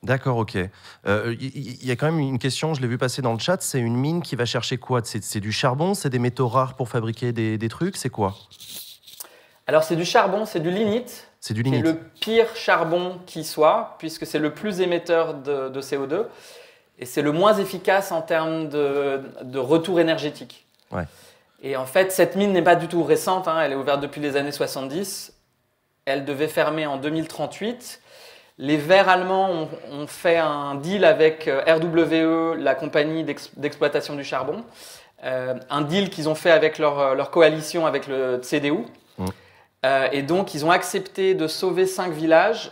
D'accord, ok. Il y a quand même une question, je l'ai vu passer dans le chat, c'est une mine qui va chercher quoi ? C'est du charbon, c'est des métaux rares pour fabriquer des trucs, c'est quoi ? Alors, c'est du charbon, c'est du lignite. C'est du C'est lignite. le pire charbon qui soit, puisque c'est le plus émetteur de CO2 et c'est le moins efficace en termes de retour énergétique. Ouais. Et en fait, cette mine n'est pas du tout récente, hein, elle est ouverte depuis les années 70. Elle devait fermer en 2038. Les Verts allemands ont fait un deal avec RWE, la compagnie d'exploitation du charbon, un deal qu'ils ont fait avec leur coalition avec le CDU. Et donc, ils ont accepté de sauver 5 villages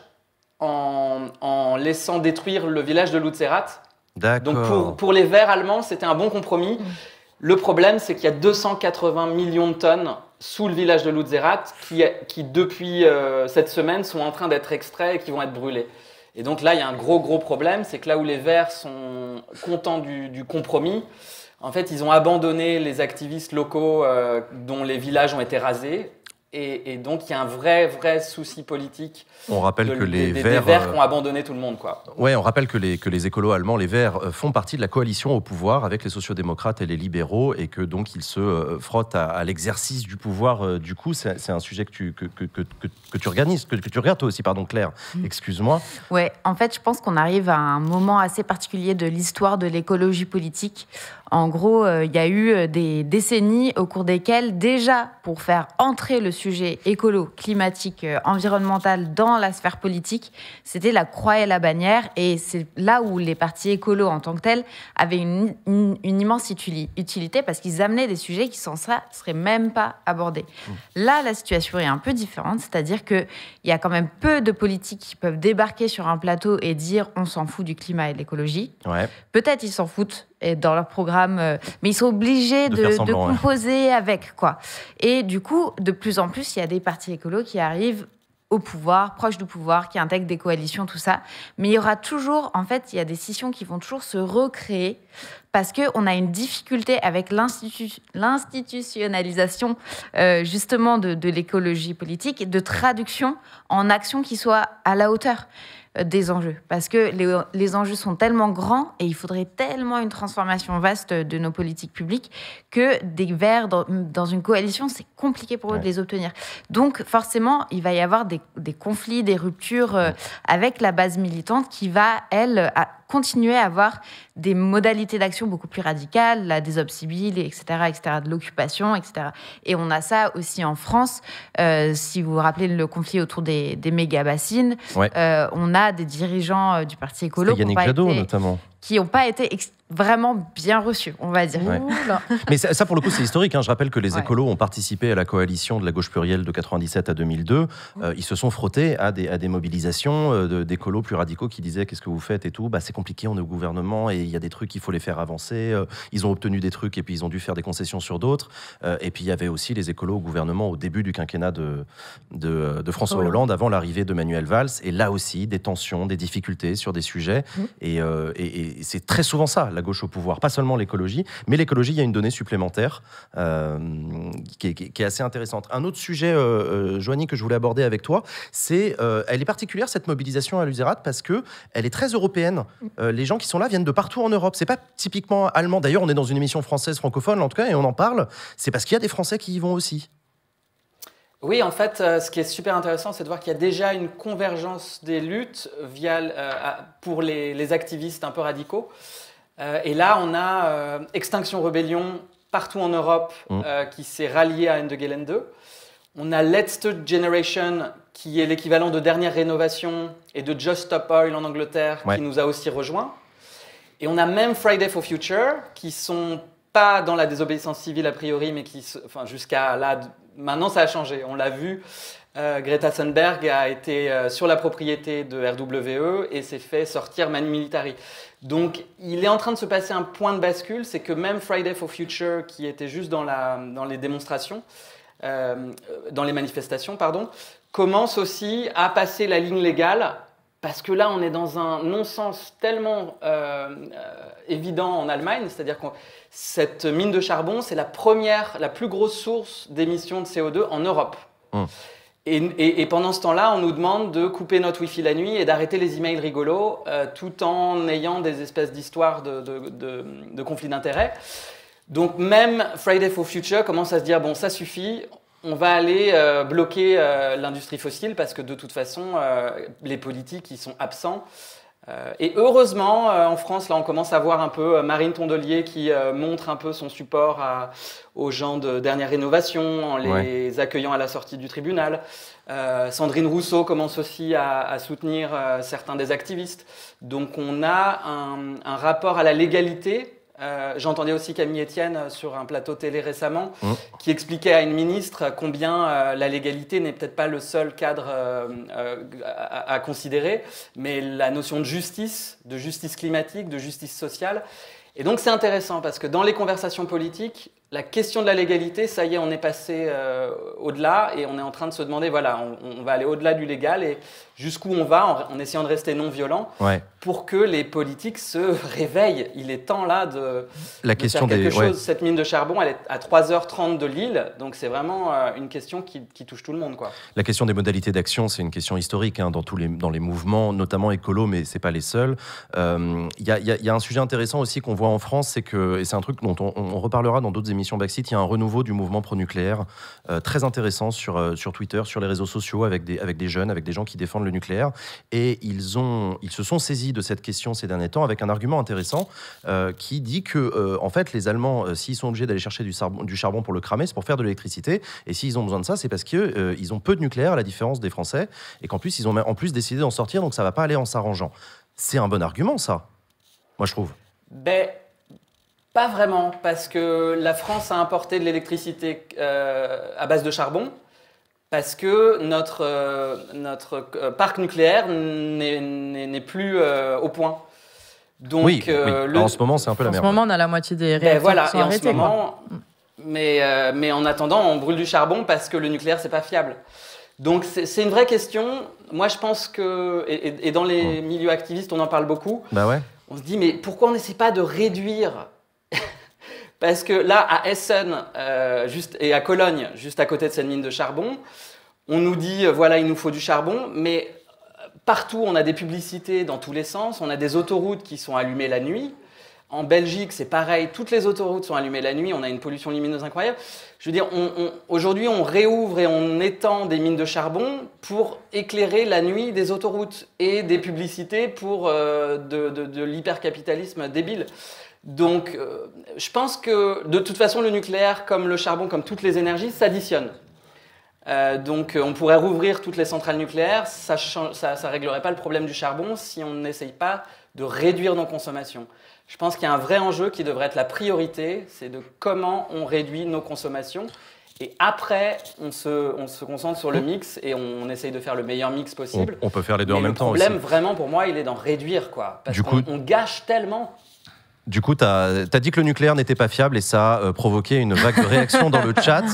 en laissant détruire le village de Lützerath. D'accord. Donc, pour les Verts allemands, c'était un bon compromis. Le problème, c'est qu'il y a 280 millions de tonnes sous le village de Lützerath qui depuis cette semaine, sont en train d'être extraits et qui vont être brûlés. Et donc là, il y a un gros problème, c'est que là où les Verts sont contents du compromis, en fait, ils ont abandonné les activistes locaux dont les villages ont été rasés. Et donc, il y a un vrai souci politique. On rappelle que les des Verts... Verts qui ont abandonné tout le monde, quoi. Ouais, on rappelle que les écolos allemands, les Verts, font partie de la coalition au pouvoir avec les sociodémocrates et les libéraux et que donc ils se frottent à l'exercice du pouvoir. Du coup, c'est un sujet que tu organises, que tu regardes toi aussi, pardon Claire, excuse-moi. Ouais, en fait, je pense qu'on arrive à un moment assez particulier de l'histoire de l'écologie politique. En gros, il y a eu des décennies au cours desquelles, déjà, pour faire entrer le sujet écolo, climatique, environnemental dans la sphère politique, c'était la croix et la bannière. Et c'est là où les partis écolos, en tant que tels, avaient une immense utilité parce qu'ils amenaient des sujets qui, sans ça, ne seraient même pas abordés. Là, la situation est un peu différente, c'est-à-dire qu'il y a quand même peu de politiques qui peuvent débarquer sur un plateau et dire « on s'en fout du climat et de l'écologie ». Ouais. Peut-être ils s'en foutent dans leur programme, mais ils sont obligés de composer avec, quoi. Et du coup, de plus en plus, il y a des partis écolos qui arrivent au pouvoir, proches du pouvoir, qui intègrent des coalitions, tout ça. Mais il y aura toujours, en fait, il y a des scissions qui vont toujours se recréer parce qu'on a une difficulté avec l'institutionnalisation justement de l'écologie politique, de traduction en action qui soit à la hauteur des enjeux. Parce que les enjeux sont tellement grands et il faudrait tellement une transformation vaste de nos politiques publiques que des Verts dans une coalition, c'est compliqué pour eux de les obtenir. Donc forcément, il va y avoir des conflits, des ruptures avec la base militante qui va, elle, continuer à avoir des modalités d'action beaucoup plus radicales, la désobsibile, etc., de l'occupation, etc. Et on a ça aussi en France. Si vous vous rappelez le conflit autour des méga-bassines, on a des dirigeants du Parti écolo Yannick Jadot, notamment, qui n'ont pas été vraiment bien reçus, on va dire. Ouais. Mais ça, pour le coup, c'est historique. Hein. Je rappelle que les écolos ont participé à la coalition de la gauche plurielle de 97 à 2002. Ils se sont frottés à des mobilisations d'écolos plus radicaux qui disaient « qu'est-ce que vous faites ?» et tout. Bah, c'est compliqué, on est au gouvernement et il y a des trucs, il faut les faire avancer. Ils ont obtenu des trucs et puis ils ont dû faire des concessions sur d'autres. Et puis il y avait aussi les écolos au gouvernement au début du quinquennat de François Hollande, avant l'arrivée de Manuel Valls. Et là aussi, des tensions, des difficultés sur des sujets. Et c'est très souvent ça, la gauche au pouvoir. Pas seulement l'écologie, mais l'écologie, il y a une donnée supplémentaire qui est assez intéressante. Un autre sujet, Joanie, que je voulais aborder avec toi, c'est, elle est particulière, cette mobilisation à Lützerath, parce qu'elle est très européenne. Les gens qui sont là viennent de partout en Europe. C'est pas typiquement allemand. D'ailleurs, on est dans une émission française francophone, en tout cas, et on en parle. C'est parce qu'il y a des Français qui y vont aussi. Oui, en fait, ce qui est super intéressant, c'est de voir qu'il y a déjà une convergence des luttes pour les activistes un peu radicaux. Et là, on a Extinction Rebellion partout en Europe qui s'est rallié à Ende Gelände. On a Let's Start Generation qui est l'équivalent de Dernière Rénovation et de Just Stop Oil en Angleterre qui nous a aussi rejoints. Et on a même Friday for Future qui sont pas dans la désobéissance civile a priori, mais qui, enfin, jusqu'à là, maintenant ça a changé. On l'a vu Greta Thunberg a été sur la propriété de RWE et s'est fait sortir Manu Militari. Donc, il est en train de se passer un point de bascule, c'est que même Friday for Future, qui était juste dans les démonstrations, dans les manifestations, commence aussi à passer la ligne légale, parce que là, on est dans un non-sens tellement évident en Allemagne, c'est-à-dire que cette mine de charbon, c'est la plus grosse source d'émissions de CO2 en Europe. Et pendant ce temps-là, on nous demande de couper notre Wi-Fi la nuit et d'arrêter les emails rigolos, tout en ayant des espèces d'histoires de conflits d'intérêts. Donc même Friday for Future commence à se dire, bon, ça suffit, on va aller bloquer l'industrie fossile parce que de toute façon, les politiques, ils sont absents. Et heureusement, en France, là, on commence à voir un peu Marine Tondelier qui montre un peu son support aux gens de Dernière Rénovation, en les accueillant à la sortie du tribunal. Sandrine Rousseau commence aussi à soutenir certains des activistes. Donc on a un rapport à la légalité. J'entendais aussi Camille Etienne sur un plateau télé récemment qui expliquait à une ministre combien la légalité n'est peut-être pas le seul cadre à considérer, mais la notion de justice climatique, de justice sociale. Et donc c'est intéressant parce que dans les conversations politiques, la question de la légalité, ça y est, on est passé au-delà et on est en train de se demander, voilà, on va aller au-delà du légal et jusqu'où on va en essayant de rester non violent pour que les politiques se réveillent. Il est temps là de faire quelque chose. Cette mine de charbon, elle est à 3h30 de Lille, donc c'est vraiment une question qui touche tout le monde, quoi. La question des modalités d'action, c'est une question historique dans les mouvements, notamment écolos, mais c'est pas les seuls. Il y a un sujet intéressant aussi qu'on voit en France, c'est que, et c'est un truc dont on reparlera dans d'autres émissions Backseat, il y a un renouveau du mouvement pro-nucléaire très intéressant sur Twitter, sur les réseaux sociaux, avec des jeunes, avec des gens qui défendent le nucléaire. Et ils se sont saisis de cette question ces derniers temps avec un argument intéressant qui dit que, en fait, les Allemands, s'ils sont obligés d'aller chercher du charbon pour le cramer, c'est pour faire de l'électricité. Et s'ils ont besoin de ça, c'est parce qu'ils ont peu de nucléaire, à la différence des Français. Et qu'en plus, ils ont en plus décidé d'en sortir, donc ça ne va pas aller en s'arrangeant. C'est un bon argument, ça, moi, je trouve. Pas vraiment, parce que la France a importé de l'électricité à base de charbon, parce que notre parc nucléaire n'est plus au point. Donc, oui. En ce moment, c'est un peu la merde. En ce moment, on a la moitié des réacteurs qui sont arrêtés. Mais en attendant, on brûle du charbon parce que le nucléaire, c'est pas fiable. Donc, c'est une vraie question. Moi, je pense que... Et dans les milieux activistes, on en parle beaucoup. On se dit, mais pourquoi on n'essaie pas de réduire... Parce que là, à Essen et à Cologne, juste à côté de cette mine de charbon, on nous dit, voilà, il nous faut du charbon, mais partout, on a des publicités dans tous les sens, on a des autoroutes qui sont allumées la nuit. En Belgique, c'est pareil, toutes les autoroutes sont allumées la nuit, on a une pollution lumineuse incroyable. Je veux dire, aujourd'hui, on réouvre et on étend des mines de charbon pour éclairer la nuit des autoroutes et des publicités pour de l'hypercapitalisme débile. Donc, je pense que, de toute façon, le nucléaire, comme le charbon, comme toutes les énergies, s'additionnent. Donc, on pourrait rouvrir toutes les centrales nucléaires, ça réglerait pas le problème du charbon si on n'essaye pas de réduire nos consommations. Je pense qu'il y a un vrai enjeu qui devrait être la priorité, c'est de comment on réduit nos consommations. Et après, on se concentre sur le mix et on essaye de faire le meilleur mix possible. On peut faire les deux en même temps aussi. Le problème, vraiment, pour moi, il est d'en réduire, quoi. Parce qu'on gâche tellement. Du coup, t'as dit que le nucléaire n'était pas fiable et ça a provoqué une vague de réactions dans le chat.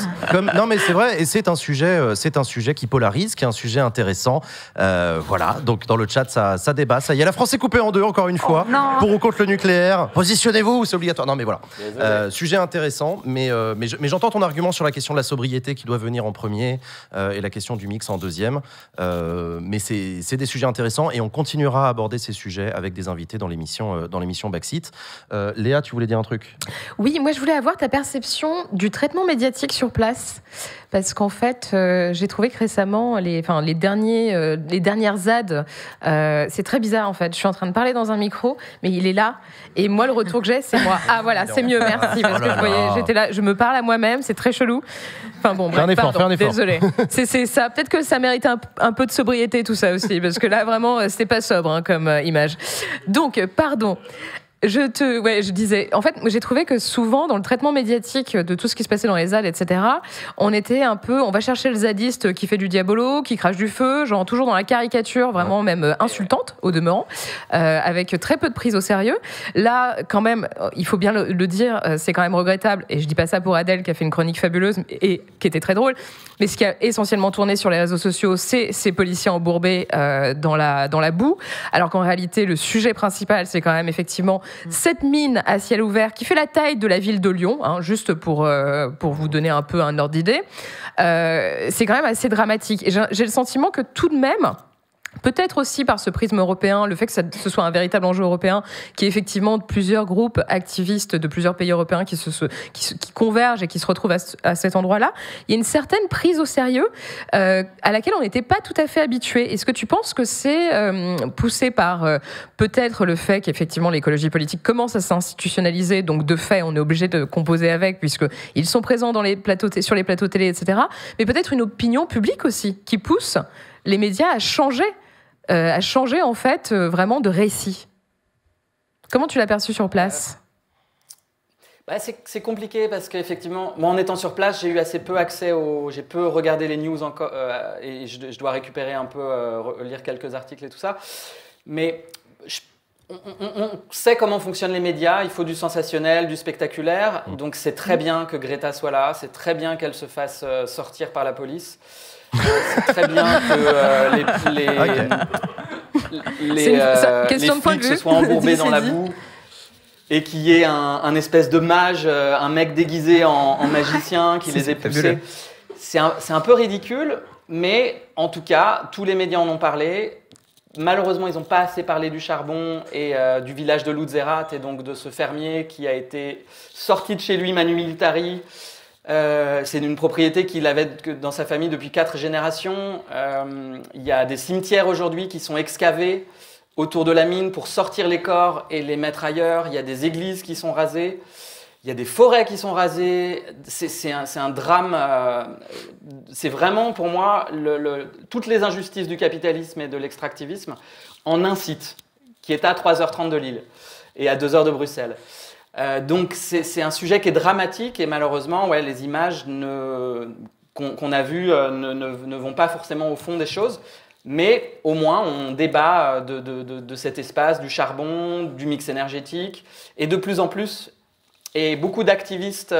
Non, mais c'est vrai, et c'est un sujet qui polarise, qui est un sujet intéressant. Voilà, donc dans le chat, ça débat. Ça y est, la France est coupée en deux, encore une fois, pour ou contre le nucléaire. Positionnez-vous, c'est obligatoire. Non, mais voilà. Sujet intéressant, mais j'entends ton argument sur la question de la sobriété qui doit venir en premier et la question du mix en deuxième. Mais c'est des sujets intéressants et on continuera à aborder ces sujets avec des invités dans l'émission Backseat. Léa, tu voulais dire un truc ? Oui, moi je voulais avoir ta perception du traitement médiatique sur place. Parce qu'en fait, j'ai trouvé que récemment, les dernières ZAD, c'est très bizarre en fait. Je suis en train de parler dans un micro, mais il est là. Et moi, le retour que j'ai, c'est moi. Ah voilà, c'est mieux, merci. Parce que j'étais là, je me parle à moi-même, c'est très chelou. Enfin bon, bref, fais un effort. Désolée. C'est ça. Peut-être que ça mérite un peu de sobriété, tout ça aussi. Parce que là, vraiment, c'était pas sobre comme image. Donc, pardon. Je disais, en fait, j'ai trouvé que souvent, dans le traitement médiatique de tout ce qui se passait dans les ZAD, etc., on va chercher le zadiste qui fait du diabolo, qui crache du feu, genre toujours dans la caricature, vraiment même insultante, au demeurant, avec très peu de prise au sérieux. Là, quand même, il faut bien le dire, c'est quand même regrettable, et je dis pas ça pour Adèle, qui a fait une chronique fabuleuse, et qui était très drôle, mais ce qui a essentiellement tourné sur les réseaux sociaux, c'est ces policiers embourbés dans la boue, alors qu'en réalité, le sujet principal, c'est quand même effectivement cette mine à ciel ouvert qui fait la taille de la ville de Lyon, hein, juste pour vous donner un peu un ordre d'idée. C'est quand même assez dramatique. Et j'ai le sentiment que tout de même, peut-être aussi par ce prisme européen, le fait que ce soit un véritable enjeu européen, qui est effectivement plusieurs groupes activistes de plusieurs pays européens qui convergent et qui se retrouvent à cet endroit-là, il y a une certaine prise au sérieux à laquelle on n'était pas tout à fait habitué. Est-ce que tu penses que c'est poussé par peut-être le fait qu'effectivement l'écologie politique commence à s'institutionnaliser, donc de fait on est obligé de composer avec puisqu'ils sont présents sur les plateaux télé, etc. Mais peut-être une opinion publique aussi qui pousse les médias à changer en fait vraiment de récit. Comment tu l'as perçu sur place ? C'est compliqué parce qu'effectivement, moi en étant sur place, j'ai eu assez peu accès j'ai peu regardé les news encore et je dois récupérer un peu, lire quelques articles et tout ça. Mais on sait comment fonctionnent les médias, il faut du sensationnel, du spectaculaire, donc c'est très bien que Greta soit là, c'est très bien qu'elle se fasse sortir par la police. C'est très bien que les flics se soient embourbés dans la boue et qu'il y ait un espèce de mage, un mec déguisé en magicien qui les ait poussés. C'est un peu ridicule, mais en tout cas, tous les médias en ont parlé. Malheureusement, ils n'ont pas assez parlé du charbon et du village de Lutzerat et donc de ce fermier qui a été sorti de chez lui manu militari. C'est une propriété qu'il avait dans sa famille depuis 4 générations. Il y a des cimetières aujourd'hui qui sont excavés autour de la mine pour sortir les corps et les mettre ailleurs. Il y a des églises qui sont rasées. Il y a des forêts qui sont rasées. C'est un drame. C'est vraiment pour moi toutes les injustices du capitalisme et de l'extractivisme en un site qui est à 3h30 de Lille et à 2h de Bruxelles. Donc c'est un sujet qui est dramatique et malheureusement les images qu'on a vues ne vont pas forcément au fond des choses, mais au moins on débat de cet espace, du charbon, du mix énergétique et de plus en plus, et beaucoup d'activistes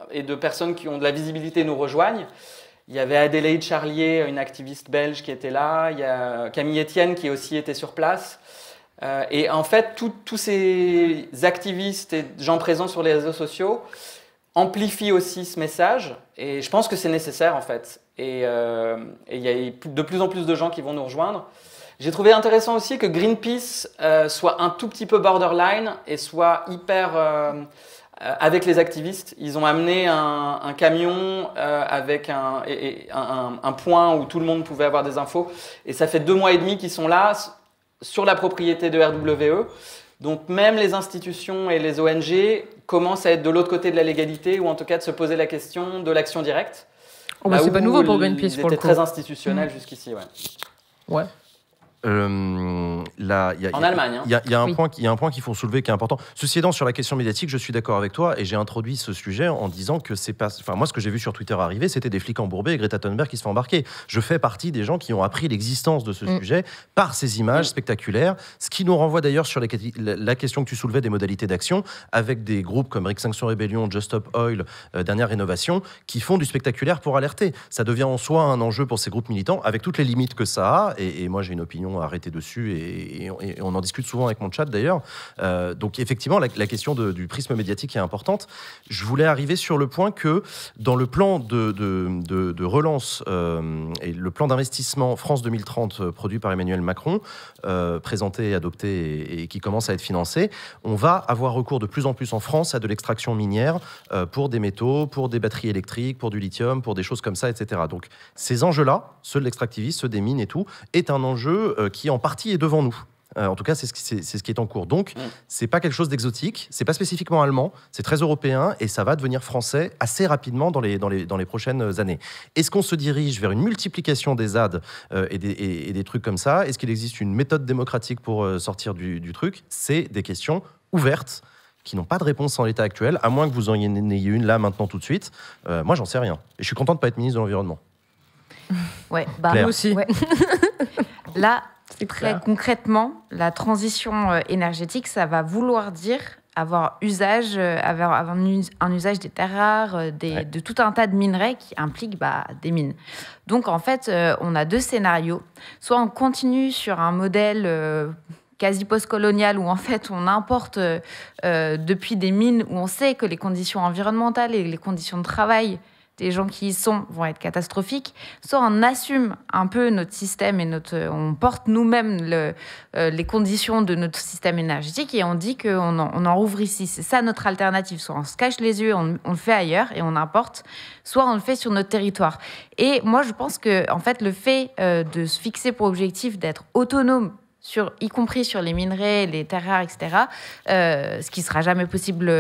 et de personnes qui ont de la visibilité nous rejoignent. Il y avait Adélaïde Charlier, une activiste belge qui était là, il y a Camille Etienne qui aussi était sur place. Et en fait, tous ces activistes et gens présents sur les réseaux sociaux amplifient aussi ce message. Et je pense que c'est nécessaire, en fait. Et il y a de plus en plus de gens qui vont nous rejoindre. J'ai trouvé intéressant aussi que Greenpeace soit un tout petit peu borderline et soit hyper... avec les activistes. Ils ont amené un camion avec un point où tout le monde pouvait avoir des infos. Et ça fait 2 mois et demi qu'ils sont là, sur la propriété de RWE. Donc même les institutions et les ONG commencent à être de l'autre côté de la légalité, ou en tout cas de se poser la question de l'action directe. C'est pas nouveau pour Greenpeace, pour le coup. Ils étaient très institutionnels jusqu'ici, Ouais. En Allemagne. Il y a un point qu'il faut soulever qui est important. Ceci étant, sur la question médiatique, je suis d'accord avec toi et j'ai introduit ce sujet en disant que c'est pas. Enfin, moi, ce que j'ai vu sur Twitter arriver, c'était des flics embourbés et Greta Thunberg qui se fait embarquer. Je fais partie des gens qui ont appris l'existence de ce sujet par ces images spectaculaires, ce qui nous renvoie d'ailleurs sur la question que tu soulevais des modalités d'action, avec des groupes comme Extinction Rebellion, Just Stop Oil, Dernière Rénovation, qui font du spectaculaire pour alerter. Ça devient en soi un enjeu pour ces groupes militants, avec toutes les limites que ça a. Et moi, j'ai une opinion arrêter dessus et on en discute souvent avec mon chat d'ailleurs. Donc effectivement, la question du prisme médiatique est importante. Je voulais arriver sur le point que dans le plan de relance et le plan d'investissement France 2030 produit par Emmanuel Macron, présenté, adopté et qui commence à être financé, on va avoir recours de plus en plus en France à de l'extraction minière pour des métaux, pour des batteries électriques, pour du lithium, pour des choses comme ça, etc. Donc ces enjeux-là, ceux de l'extractivisme, ceux des mines et tout, est un enjeu qui en partie est devant nous. En tout cas, c'est ce qui est en cours. Donc, c'est pas quelque chose d'exotique, c'est pas spécifiquement allemand, c'est très européen et ça va devenir français assez rapidement dans les prochaines années. Est-ce qu'on se dirige vers une multiplication des ZAD et des trucs comme ça ? Est-ce qu'il existe une méthode démocratique pour sortir du truc ? C'est des questions ouvertes qui n'ont pas de réponse en l'état actuel, à moins que vous en ayez une là, maintenant, tout de suite. Moi, j'en sais rien. Et je suis content de ne pas être ministre de l'Environnement. Ouais, Claire. Nous aussi. Ouais. Là, C'est très clair. concrètement, la transition énergétique, ça va vouloir dire avoir un usage des terres rares, de tout un tas de minerais qui impliquent des mines. Donc, en fait, on a deux scénarios. Soit on continue sur un modèle quasi post-colonial où, en fait, on importe depuis des mines où on sait que les conditions environnementales et les conditions de travail des gens qui y sont vont être catastrophiques, soit on assume un peu notre système et on porte nous-mêmes les conditions de notre système énergétique et on dit qu'on en rouvre ici. C'est ça notre alternative. Soit on se cache les yeux, on le fait ailleurs et on importe, soit on le fait sur notre territoire. Et moi, je pense que en fait, le fait de se fixer pour objectif d'être autonome, y compris sur les minerais, les terres rares, etc., ce qui ne sera jamais possible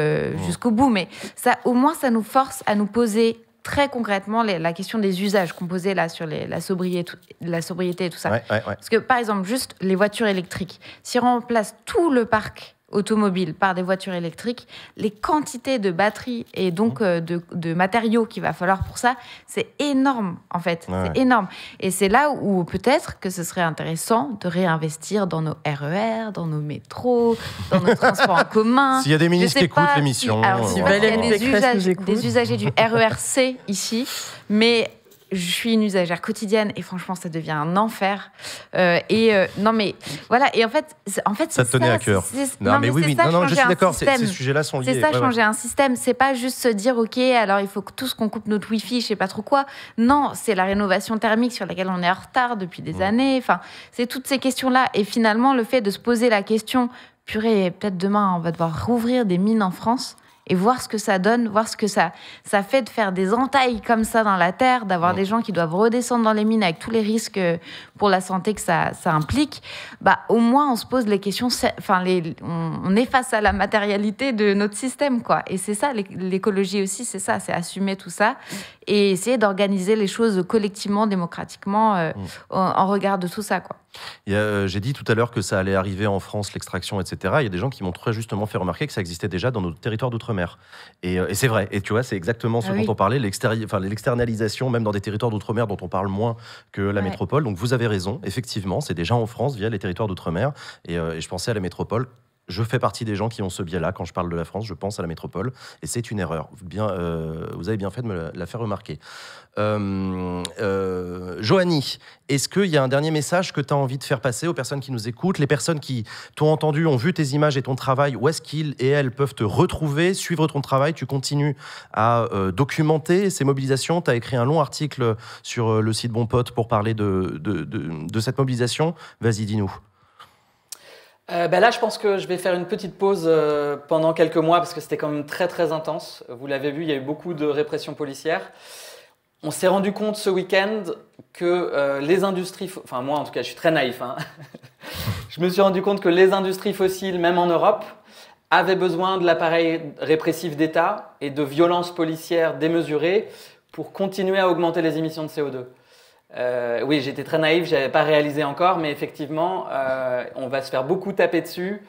jusqu'au bout, mais ça, au moins, ça nous force à nous poser très concrètement la question des usages qu'on posait là sur la sobriété et tout ça. Ouais. Parce que, par exemple, juste les voitures électriques, si on remplace tout le parc automobile par des voitures électriques, les quantités de batteries et donc de matériaux qu'il va falloir pour ça, c'est énorme, en fait. Ouais. C'est énorme. Et c'est là où peut-être que ce serait intéressant de réinvestir dans nos RER, dans nos métros, dans nos transports en commun. S'il y a des ministres qui écoutent l'émission... Si Si Valérie Pécresse nous écoute. des usagers du RERC ici, mais je suis une usagère quotidienne et franchement, ça devient un enfer. Non, mais voilà. Et en fait, Ça te tenait à cœur. Non, mais oui. ça, Non, je suis changer un d'accord. système. Ces sujets-là sont liés. C'est ça, Ouais, changer un système. C'est pas juste se dire, OK, alors il faut que tous qu'on coupe notre Wi-Fi, je sais pas trop quoi. Non, c'est la rénovation thermique sur laquelle on est en retard depuis des années. Enfin, c'est toutes ces questions-là. Et finalement, le fait de se poser la question, purée, peut-être demain, on va devoir rouvrir des mines en France et voir ce que ça donne, voir ce que ça fait de faire des entailles comme ça dans la terre, d'avoir des gens qui doivent redescendre dans les mines avec tous les risques pour la santé que ça implique. Au moins, on se pose les questions, on est face à la matérialité de notre système, quoi. Et c'est ça, l'écologie aussi, c'est ça, c'est assumer tout ça et essayer d'organiser les choses collectivement, démocratiquement, en regard de tout ça, quoi. J'ai dit tout à l'heure que ça allait arriver en France, l'extraction, etc. Il y a des gens qui m'ont très justement fait remarquer que ça existait déjà dans nos territoires d'outre-mer. Et c'est vrai. Et tu vois, c'est exactement ce dont on parlait, l'externalisation, même dans des territoires d'outre-mer dont on parle moins que la métropole. Donc vous avez raison, effectivement, c'est déjà en France via les territoires d'outre-mer. Et je pensais à la métropole. Je fais partie des gens qui ont ce biais-là. Quand je parle de la France, je pense à la métropole. Et c'est une erreur. Vous avez bien fait de me la faire remarquer. Joanie, est-ce qu'il y a un dernier message que tu as envie de faire passer aux personnes qui nous écoutent, les personnes qui t'ont entendu, ont vu tes images et ton travail? Où est-ce qu'ils et elles peuvent te retrouver, suivre ton travail? Tu continues à documenter ces mobilisations. Tu as écrit un long article sur le site Bon Pote pour parler de cette mobilisation. Vas-y, dis-nous. Là, je pense que je vais faire une petite pause pendant quelques mois parce que c'était quand même très très intense. Vous l'avez vu, il y a eu beaucoup de répression policière. On s'est rendu compte ce week-end que les industries... Enfin, moi en tout cas, je suis très naïf. Je me suis rendu compte que les industries fossiles, même en Europe, avaient besoin de l'appareil répressif d'État et de violences policières démesurées pour continuer à augmenter les émissions de CO2. Oui, j'étais très naïf, je n'avais pas réalisé encore, mais effectivement, on va se faire beaucoup taper dessus,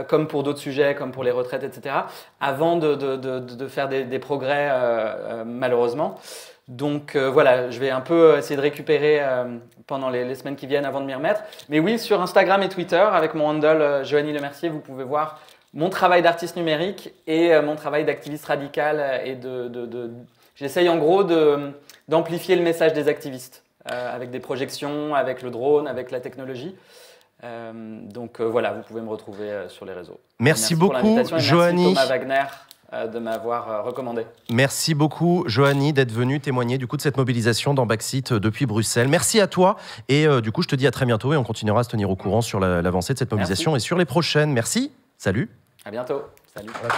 comme pour d'autres sujets, comme pour les retraites, etc., avant de faire des progrès, malheureusement. Donc voilà, je vais un peu essayer de récupérer pendant les semaines qui viennent avant de m'y remettre. Mais oui, sur Instagram et Twitter, avec mon handle Joanie Lemercier, vous pouvez voir mon travail d'artiste numérique et mon travail d'activiste radical. Et j'essaye en gros d'amplifier le message des activistes. Avec des projections, avec le drone, avec la technologie. Donc voilà, vous pouvez me retrouver sur les réseaux. Merci beaucoup, Joanie. Merci Thomas Wagner de m'avoir recommandé. Merci beaucoup, Joanie, d'être venue témoigner du coup de cette mobilisation dans Backseat depuis Bruxelles. Merci à toi. Et du coup, je te dis à très bientôt et on continuera à se tenir au courant sur l'avancée de cette mobilisation et sur les prochaines. Merci. Salut. À bientôt. Salut. Voilà,